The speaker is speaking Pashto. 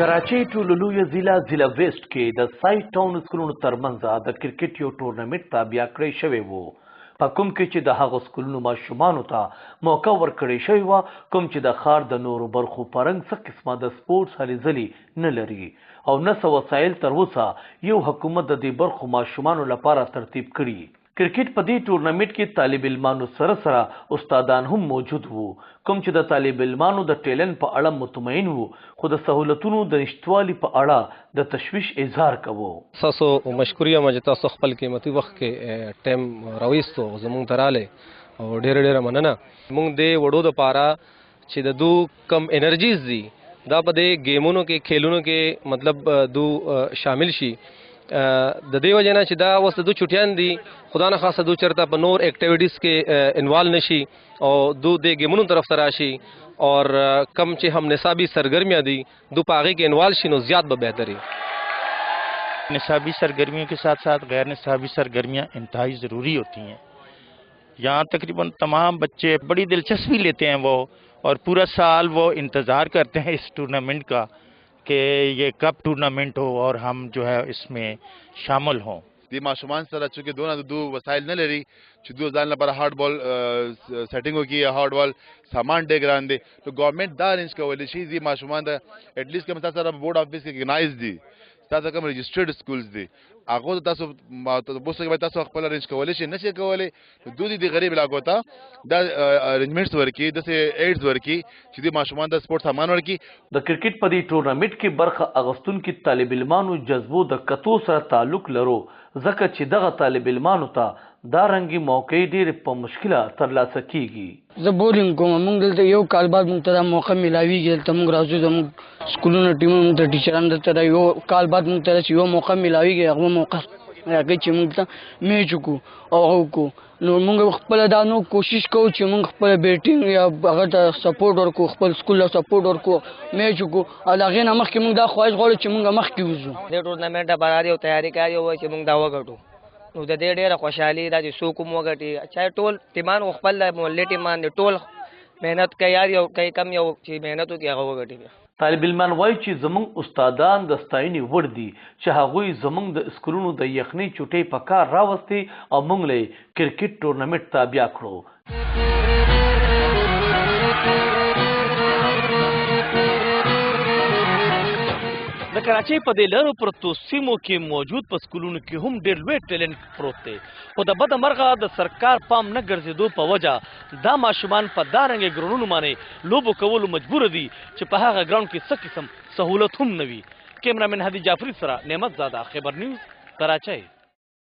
کراچۍ ټولو لویه ضلع ویسټ کې د سایټ ټاون سکولونو ترمنځ د کرکټ یو ټورنمنټ تابع کړی شوی و، په کوم کې چې د هغو سکولونو ماشومانو ته موقع ورکړی شوی وه کوم چې د ښار د نورو برخو په رنګ څه قسمه د سپورټس هلې ځلې نه لري او نه څه وسایل تر اوسه یو حکومت د دې برخو ماشومانو لپاره ترتیب کړي. کرکټ په دې ټورنمنټ کې طالب علمانو سره استادان هم موجود وو، کوم چې د طالب علمانو د ټیلنټ په اړه مطمئن وو خو د سہولتونو د نشتوالي په اړه د تشویش اظهار کوو. تاسو مشکوریا چې تاسو خپل قیمتي وخت کې ټایم راوېستو زموږ ته رالی او ډېره مننه. موږ د وړو دپاره چې د دو کم انرژیز دي دا په دې ګیمونو کې کھیلونو کې مطلب دو شامل شي. د دې وجه نه چې دا اوس د دو چټیان دي خدا نه خاصه دو چرته په نور ایکټیویټیز کې انوالو نشي او دو د ګیمونو طرف ته راشي اور کم چې هم نصابی سرگرمیاں دي دو په هغې کې انوالو شي نو زیات به بهتري. نصابی سرگرمیوں کے ساتھ ساتھ غیر نصابی سرگرمیاں انتہائی ضروری ہوتی ہیں. یہاں تقریباً تمام بچے بڑی دلچسپی لیتے ہیں وہ اور پورا سال وہ انتظار کرتے ہیں اس ٹورنامنٹ کا کہ یہ کب ٹورنامنٹ ہو اور ہم جو ہے اس میں شامل ہوں. دی ماشومان سره چې دو وسایل نه لري چې دو ځان لپاره هارد بال سیټینګ وکړي یا هارد بال سامان ډېر ګران دی نو ګورنمنټ دا ارینج کولی شي دی ماشومان د اټلیسټ کوم تاسو سره بورډ افیس کې ارګنایز دي تاسو کوم رجسټرډ سکولز دي هغه تاسو بوسه تاسو خپل ارینج کولی شي نشي کولی دوی د غریب علاقو ته دا ارینجمنټس ورکي د ایډز ورکي چې د ماشومان د سپورت سامان ورکي. د کرکټ په دې ټورنمنټ کې برخه اغوستونکي طالب علمانو جذبو د کتو سره تعلق لرو ځکه چې دغه طالب علمانو ته دا رنګي موقع ډېرې په مشکله ترلاسه کیږي. زه بورینګ کوم موږ دلته یو کال بعد موږ ته دا موقع میلاویږي دلته موږ راځو زموږ سکولونو ټیمونو موږ ته ټیچران دلته یو کال بعد موږ ته یو موقع میلاویږي هغه موقع راکوي چې موږ ته میچ وکړو او هغه وکړو نو موږ خپله دا نو کوشش کوو چې موږ خپله بیټینګ یا هغه ته سپورټ ورکړو خپل سکول له سپورټ ورکړو میچ وکړو او د هغې نه مخکې موږ دا خواهش غواړو چې موږ مخکې وځو. دې ټورنمنټ لپاره یو تیاري کاري ووایي چې موږ دا وګټو نو د دې ډېره خوشحالي دا چې څوک هم وګټي چاهے ټول ټیمان خپل محلې ټیمان دي ټول محنت کوي یار یو کوي کم یو چې محنت وکړي هغه وګټي. طالب علمان وایي چې زموږ استادان د ستاینې وړ دي چې هغوی زموږ د سکولونو د یخنۍ چوټۍ په کار راوستې او موږ له کرکټ ټورنمنټ تابع کړو. د کراچۍ په دې لرو پرتو سیمو کې موجود په سکولونو کې هم ډېر لوی ټیلنټ پروت دی خو د بده مرغه د سرکار پام نه ګرځېدو په وجه دا ماشومان په دا رنګې ګراونډونو باندې لوبو کولو مجبوره دي چې په هغه ګراونډ کې څه قسم سهولت هم نه وي. کیمرامین هادي جعفري سره نعمت زاده، خبر نیوز، کراچۍ.